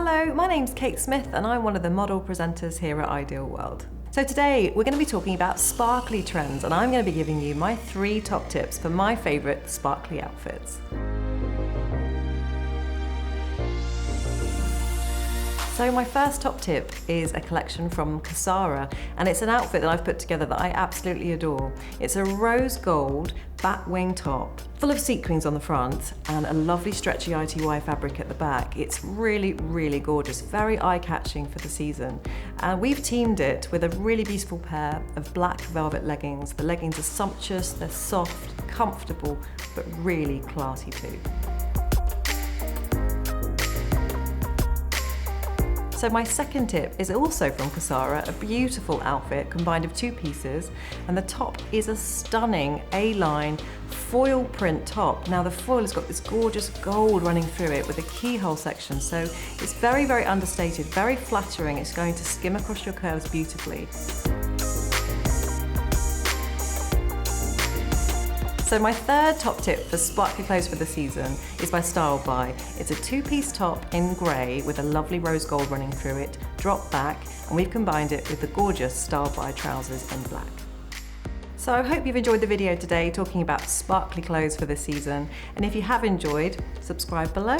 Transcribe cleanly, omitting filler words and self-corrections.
Hello, my name's Kate Smith and I'm one of the model presenters here at Ideal World. So today we're going to be talking about sparkly trends and I'm going to be giving you my 3 top tips for my favourite sparkly outfits. So my first top tip is a collection from KASARA, and it's an outfit that I've put together that I absolutely adore. It's a rose gold batwing top, full of sequins on the front and a lovely stretchy ITY fabric at the back. It's really, really gorgeous, very eye-catching for the season. And we've teamed it with a really beautiful pair of black velvet leggings. The leggings are sumptuous, they're soft, comfortable, but really classy too. So my second tip is also from KASARA, a beautiful outfit combined of 2 pieces, and the top is a stunning A-line foil print top. Now the foil has got this gorgeous gold running through it with a keyhole section, so it's very, very understated, very flattering. It's going to skim across your curves beautifully. So my third top tip for sparkly clothes for the season is by Style By. It's a 2-piece top in grey with a lovely rose gold running through it, drop back, and we've combined it with the gorgeous Style By trousers in black. So I hope you've enjoyed the video today talking about sparkly clothes for the season, and if you have enjoyed, subscribe below.